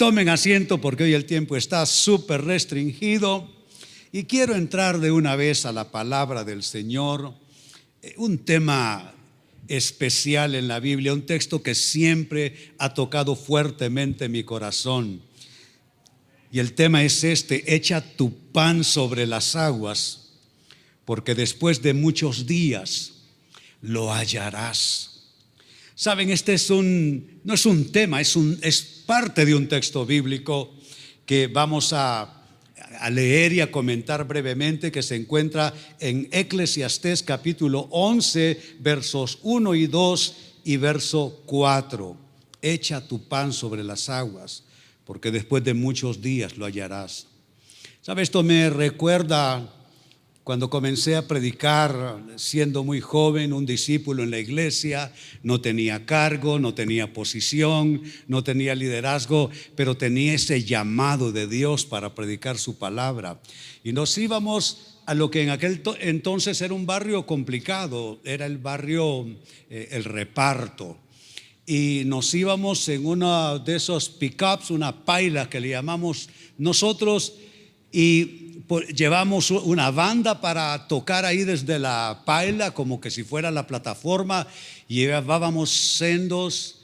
Tomen asiento porque hoy el tiempo está súper restringido y quiero entrar de una vez a la palabra del Señor. Un tema especial en la Biblia, un texto que siempre ha tocado fuertemente mi corazón. Y el tema es este: echa tu pan sobre las aguas, porque después de muchos días lo hallarás. Saben, no es un tema, es parte de un texto bíblico que vamos a leer y a comentar brevemente, que se encuentra en Eclesiastés capítulo 11, versos 1 y 2 y verso 4. Echa tu pan sobre las aguas, porque después de muchos días lo hallarás. ¿Sabe? Esto me recuerda cuando comencé a predicar siendo muy joven, un discípulo en la iglesia. No tenía cargo, no tenía posición, no tenía liderazgo, pero tenía ese llamado de Dios para predicar su palabra. Y nos íbamos a lo que en aquel entonces era un barrio complicado, era el barrio El Reparto. Y nos íbamos en uno de esos pickups, una paila que le llamamos nosotros, y llevamos una banda para tocar ahí desde la paila, como que si fuera la plataforma, y llevábamos sendos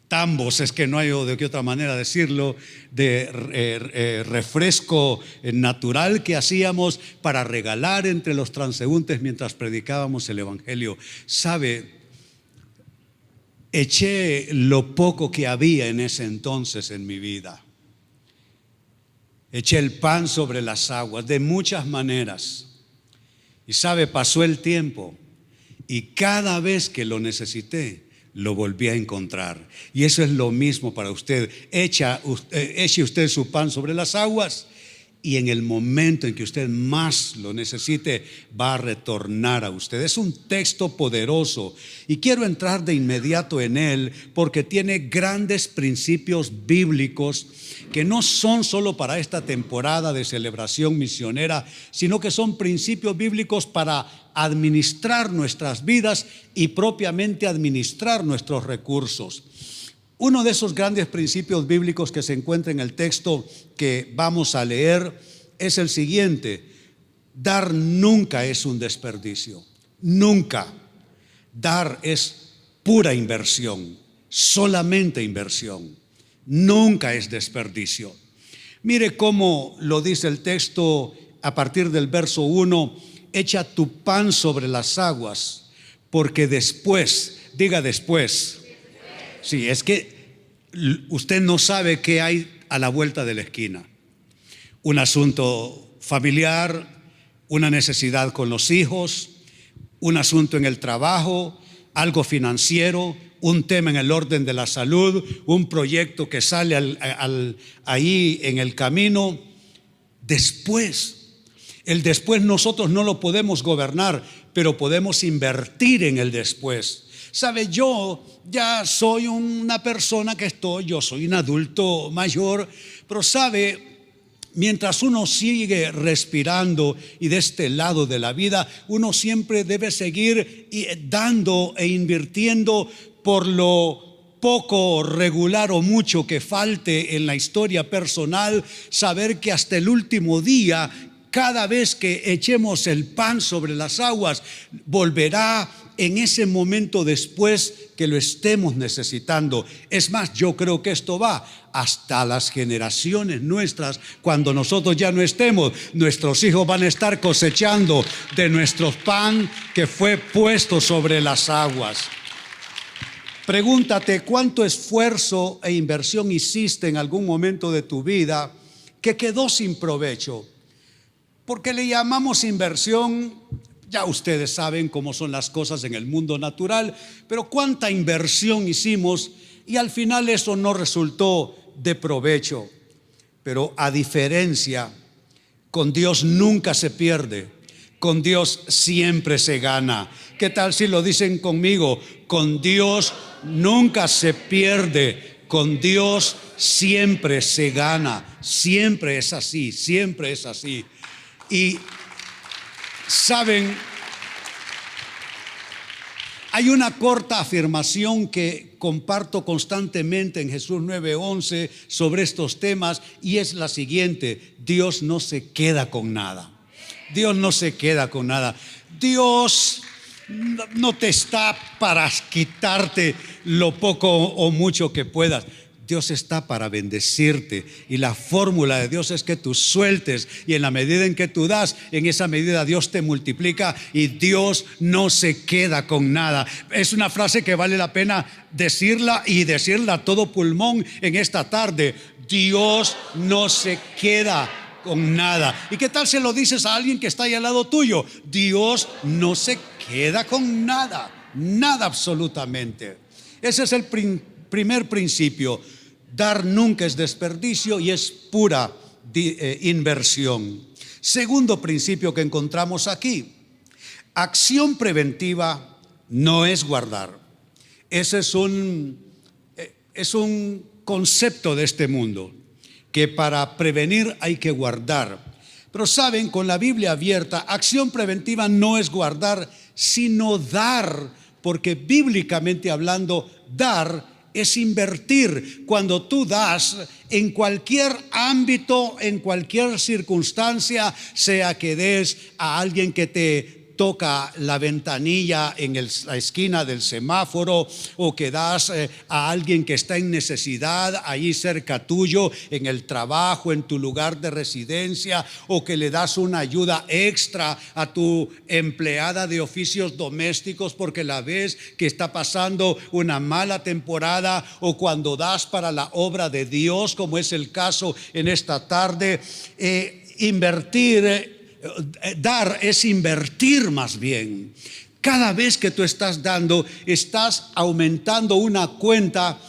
tambos, es que no hay de qué otra manera decirlo, de refresco natural que hacíamos para regalar entre los transeúntes mientras predicábamos el evangelio. ¿Sabe? Eché lo poco que había en ese entonces en mi vida. Eché el pan sobre las aguas de muchas maneras. Y sabe, pasó el tiempo y cada vez que lo necesité, lo volví a encontrar. Y eso es lo mismo para usted. Eche usted su pan sobre las aguas, y en el momento en que usted más lo necesite, va a retornar a usted. Es un texto poderoso y quiero entrar de inmediato en él porque tiene grandes principios bíblicos que no son solo para esta temporada de celebración misionera, sino que son principios bíblicos para administrar nuestras vidas y propiamente administrar nuestros recursos. Uno de esos grandes principios bíblicos que se encuentra en el texto que vamos a leer es el siguiente: dar nunca es un desperdicio, nunca. Dar es pura inversión, solamente inversión, nunca es desperdicio. Mire cómo lo dice el texto a partir del verso 1: echa tu pan sobre las aguas, porque después, diga después. Sí, es que usted no sabe qué hay a la vuelta de la esquina. Un asunto familiar, una necesidad con los hijos, un asunto en el trabajo, algo financiero, un tema en el orden de la salud, un proyecto que sale ahí en el camino. Después, el después nosotros no lo podemos gobernar, pero podemos invertir en el después. Sabe, yo ya soy una persona yo soy un adulto mayor, pero sabe, mientras uno sigue respirando y de este lado de la vida, uno siempre debe seguir dando e invirtiendo por lo poco, regular o mucho que falte en la historia personal. Saber que hasta el último día, cada vez que echemos el pan sobre las aguas, volverá en ese momento después que lo estemos necesitando. Es más, yo creo que esto va hasta las generaciones nuestras. Cuando nosotros ya no estemos, nuestros hijos van a estar cosechando de nuestro pan que fue puesto sobre las aguas. Pregúntate cuánto esfuerzo e inversión hiciste en algún momento de tu vida que quedó sin provecho. Porque le llamamos inversión. Ya ustedes saben cómo son las cosas en el mundo natural, pero cuánta inversión hicimos y al final eso no resultó de provecho. Pero a diferencia, con Dios nunca se pierde, con Dios siempre se gana. ¿Qué tal si lo dicen conmigo? Con Dios nunca se pierde, con Dios siempre se gana. Siempre es así, siempre es así. Y saben, Hay una corta afirmación que comparto constantemente en Jesús 9:11 sobre estos temas, y es la siguiente: Dios no se queda con nada. Dios no se queda con nada. Dios no te está para quitarte lo poco o mucho que puedas. Dios está para bendecirte, y la fórmula de Dios es que tú sueltes, y en la medida en que tú das, en esa medida Dios te multiplica, y Dios no se queda con nada. Es una frase que vale la pena decirla, y decirla a todo pulmón en esta tarde: Dios no se queda con nada. ¿Y qué tal se lo dices a alguien que está ahí al lado tuyo? Dios no se queda con nada, nada absolutamente. Ese es el primer principio. Dar nunca es desperdicio y es pura inversión. Segundo principio que encontramos aquí: acción preventiva no es guardar. Ese es un concepto de este mundo, que para prevenir hay que guardar. Pero saben, con la Biblia abierta, acción preventiva no es guardar, sino dar, porque bíblicamente hablando, dar es invertir. Cuando tú das en cualquier ámbito, en cualquier circunstancia, sea que des a alguien que te toca la ventanilla en la esquina del semáforo, o que das a alguien que está en necesidad allí cerca tuyo, en el trabajo, en tu lugar de residencia, o que le das una ayuda extra a tu empleada de oficios domésticos porque la ves que está pasando una mala temporada, o cuando das para la obra de Dios, como es el caso en esta tarde. Dar es invertir más bien. Cada vez que tú estás dando, estás aumentando una cuenta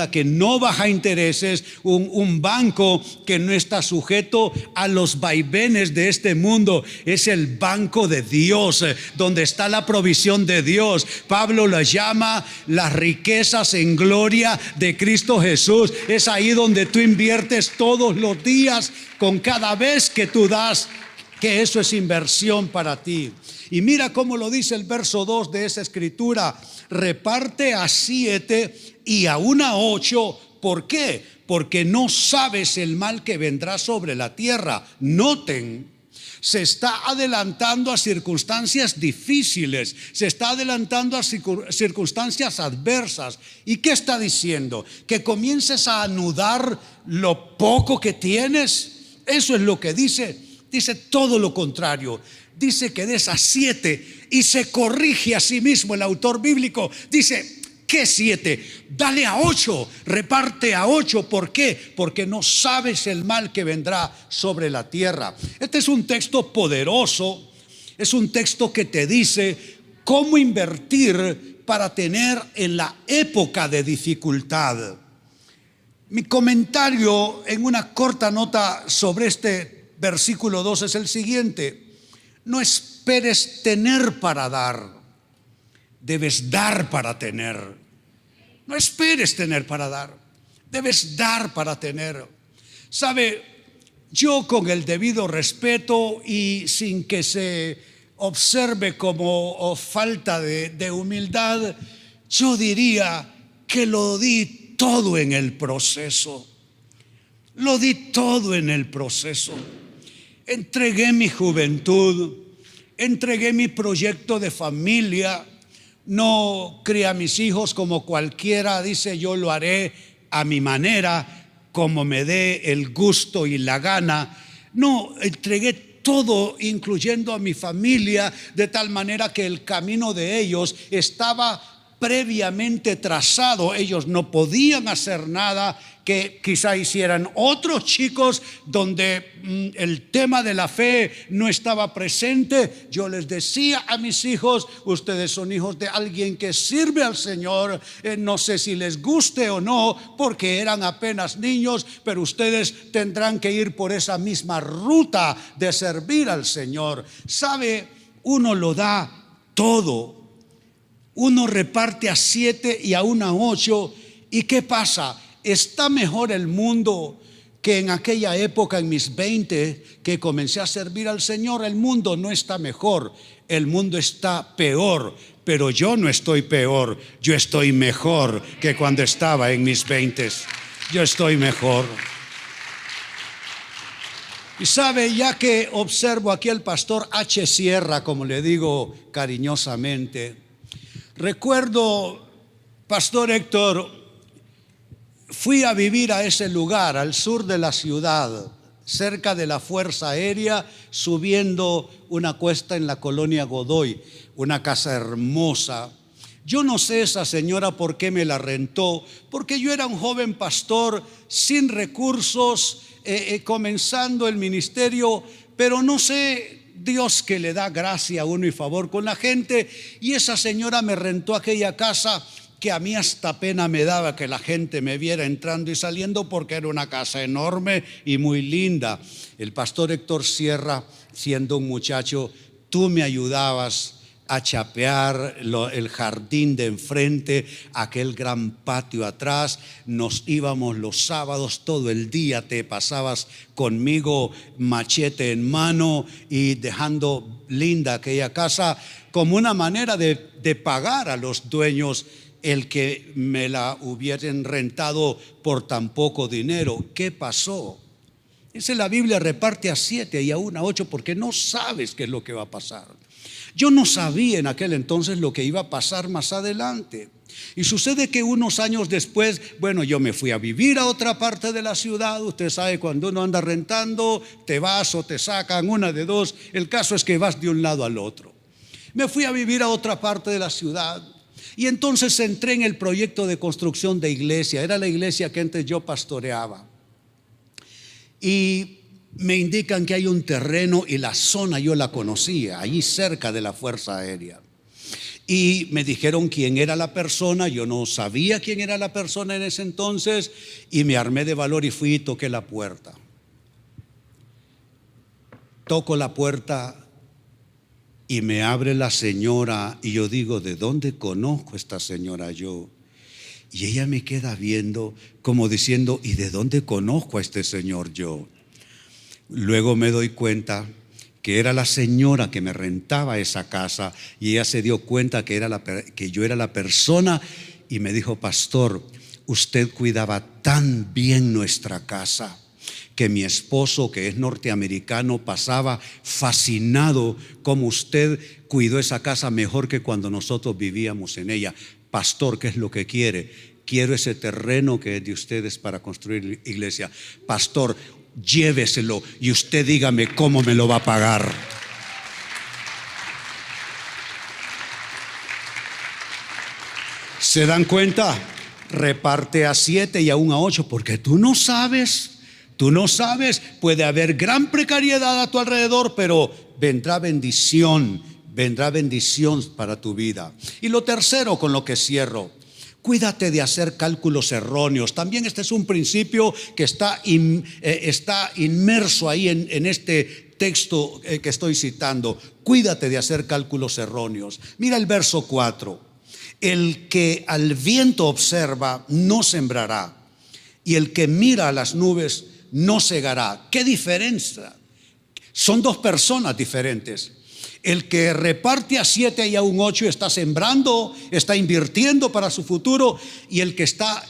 que no baja intereses, un banco que no está sujeto a los vaivenes de este mundo. Es el banco de Dios, donde está la provisión de Dios. Pablo lo llama las riquezas en gloria de Cristo Jesús. Es ahí donde tú inviertes todos los días, con cada vez que tú das, que eso es inversión para ti. Y mira cómo lo dice el verso 2 de esa escritura: reparte a 7 y aún a 8. ¿Por qué? Porque no sabes el mal que vendrá sobre la tierra. Noten, se está adelantando a circunstancias difíciles, se está adelantando a circunstancias adversas. ¿Y qué está diciendo? Que comiences a anudar lo poco que tienes. Eso es lo que dice. Dice todo lo contrario. Dice que des a 7, y se corrige a sí mismo el autor bíblico. Dice: ¿qué 7? Dale a 8, reparte a 8. ¿Por qué? Porque no sabes el mal que vendrá sobre la tierra. Este es un texto poderoso. Es un texto que te dice cómo invertir para tener en la época de dificultad. Mi comentario en una corta nota sobre este versículo 2 es el siguiente: no esperes tener para dar, debes dar para tener. No esperes tener para dar, debes dar para tener. Sabe, yo, con el debido respeto y sin que se observe como falta de humildad, yo diría que lo di todo en el proceso. Lo di todo en el proceso. Entregué mi juventud, entregué mi proyecto de familia. No crié a mis hijos como cualquiera dice: yo lo haré a mi manera, como me dé el gusto y la gana. No, entregué todo, incluyendo a mi familia, de tal manera que el camino de ellos estaba previamente trazado. Ellos no podían hacer nada que quizá hicieran otros chicos donde el tema de la fe no estaba presente. Yo les decía a mis hijos: ustedes son hijos de alguien que sirve al Señor, no sé si les guste o no, porque eran apenas niños, pero ustedes tendrán que ir por esa misma ruta de servir al Señor. Sabe, uno lo da todo. Uno reparte a 7 y aún a 8. ¿Y qué pasa? Está mejor el mundo que en aquella época, en mis 20, que comencé a servir al Señor. El mundo no está mejor. el mundo está peor, pero yo no estoy peor, yo estoy mejor que cuando estaba en mis 20s. Yo estoy mejor. Y sabe, ya que observo aquí al pastor H. Sierra, como le digo cariñosamente, recuerdo, Pastor Héctor, fui a vivir a ese lugar, al sur de la ciudad, cerca de la Fuerza Aérea, subiendo una cuesta en la colonia Godoy, una casa hermosa. Yo no sé esa señora por qué me la rentó, porque yo era un joven pastor sin recursos, comenzando el ministerio, pero no sé, Dios que le da gracia a uno y favor con la gente, y esa señora me rentó aquella casa que a mí hasta pena me daba que la gente me viera entrando y saliendo, porque era una casa enorme y muy linda. El pastor Héctor Sierra, siendo un muchacho, tú me ayudabas a chapear el jardín de enfrente, aquel gran patio atrás. Nos íbamos los sábados, todo el día te pasabas conmigo machete en mano y dejando linda aquella casa, como una manera de pagar a los dueños el que me la hubiesen rentado por tan poco dinero. ¿Qué pasó? Dice la Biblia, reparte a 7 y aún a 8, porque no sabes qué es lo que va a pasar. Yo no sabía en aquel entonces lo que iba a pasar más adelante. Y sucede que unos años después, bueno, yo me fui a vivir a otra parte de la ciudad. Usted sabe, cuando uno anda rentando, te vas o te sacan, una de dos. El caso es que vas de un lado al otro. Me fui a vivir a otra parte de la ciudad. Y entonces entré en el proyecto de construcción de iglesia. Era la iglesia que antes yo pastoreaba. Y me indican que hay un terreno, y la zona yo la conocía, allí cerca de la Fuerza Aérea. Y me dijeron quién era la persona. Yo no sabía quién era la persona en ese entonces, y me armé de valor y fui y toqué la puerta. Toco la puerta y me abre la señora, y yo digo, ¿de dónde conozco a esta señora yo? Y ella me queda viendo como diciendo, ¿y de dónde conozco a este señor yo? Luego me doy cuenta que era la señora que me rentaba esa casa, y ella se dio cuenta que yo era la persona, y me dijo, pastor, usted cuidaba tan bien nuestra casa que mi esposo, que es norteamericano, pasaba fascinado como usted cuidó esa casa mejor que cuando nosotros vivíamos en ella. Pastor, ¿qué es lo que quiere? Quiero ese terreno que es de ustedes para construir iglesia. Pastor, lléveselo y usted dígame cómo me lo va a pagar. ¿Se dan cuenta? Reparte a 7 y aún a 8, porque tú no sabes, puede haber gran precariedad a tu alrededor, pero vendrá bendición para tu vida. Y lo tercero con lo que cierro, cuídate de hacer cálculos erróneos. También este es un principio que está inmerso ahí en este texto que estoy citando. Cuídate de hacer cálculos erróneos. Mira el verso 4. El que al viento observa no sembrará, y el que mira a las nubes no segará. ¿Qué diferencia? Son dos personas diferentes. El que reparte a 7 y a un 8 está sembrando, está invirtiendo para su futuro, y el que está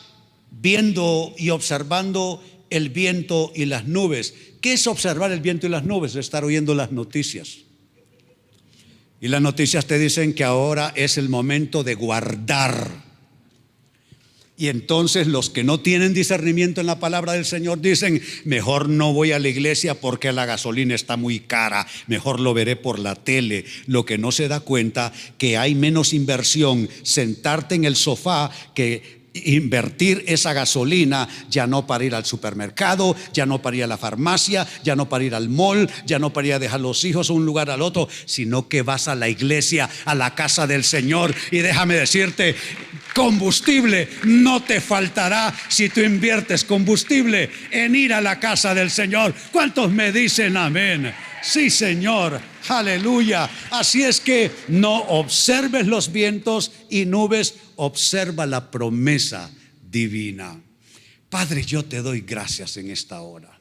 viendo y observando el viento y las nubes. ¿Qué es observar el viento y las nubes? Estar oyendo las noticias. Y las noticias te dicen que ahora es el momento de guardar. Y entonces los que no tienen discernimiento en la palabra del Señor dicen, mejor no voy a la iglesia porque la gasolina está muy cara, mejor lo veré por la tele. Lo que no se da cuenta que hay menos inversión sentarte en el sofá que invertir esa gasolina, ya no para ir al supermercado, ya no para ir a la farmacia, ya no para ir al mall, ya no para ir a dejar los hijos a un lugar al otro, sino que vas a la iglesia, a la casa del Señor. Y déjame decirte, combustible no te faltará si tú inviertes combustible en ir a la casa del Señor. ¿Cuántos me dicen amén? Sí, Señor, aleluya. Así es que no observes los vientos y nubes, observa la promesa divina. Padre, yo te doy gracias en esta hora.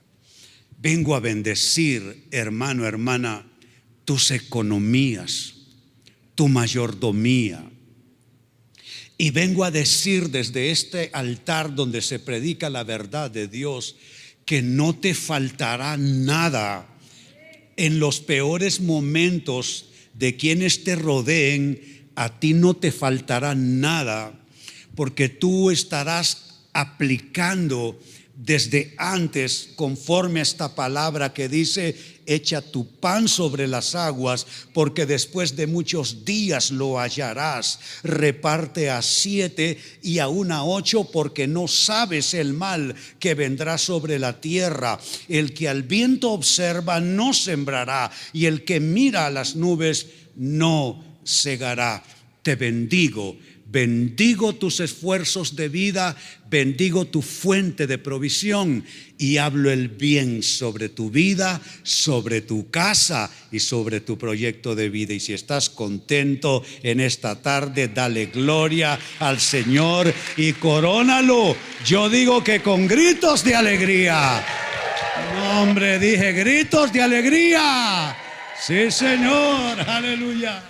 Vengo a bendecir, hermano, hermana, tus economías. tu mayordomía. Y vengo a decir desde este altar donde se predica la verdad de Dios, que no te faltará nada en los peores momentos de quienes te rodeen. A ti no te faltará nada, porque tú estarás aplicando desde antes, conforme a esta palabra que dice: echa tu pan sobre las aguas, porque después de muchos días lo hallarás. Reparte a 7 y aún a 8, porque no sabes el mal que vendrá sobre la tierra. El que al viento observa no sembrará, y el que mira a las nubes no segará. Te bendigo. Bendigo tus esfuerzos de vida, bendigo tu fuente de provisión, y hablo el bien sobre tu vida, sobre tu casa y sobre tu proyecto de vida. Y si estás contento en esta tarde, dale gloria al Señor y corónalo. Yo digo que con gritos de alegría. No, hombre, dije gritos de alegría. Sí, Señor, aleluya.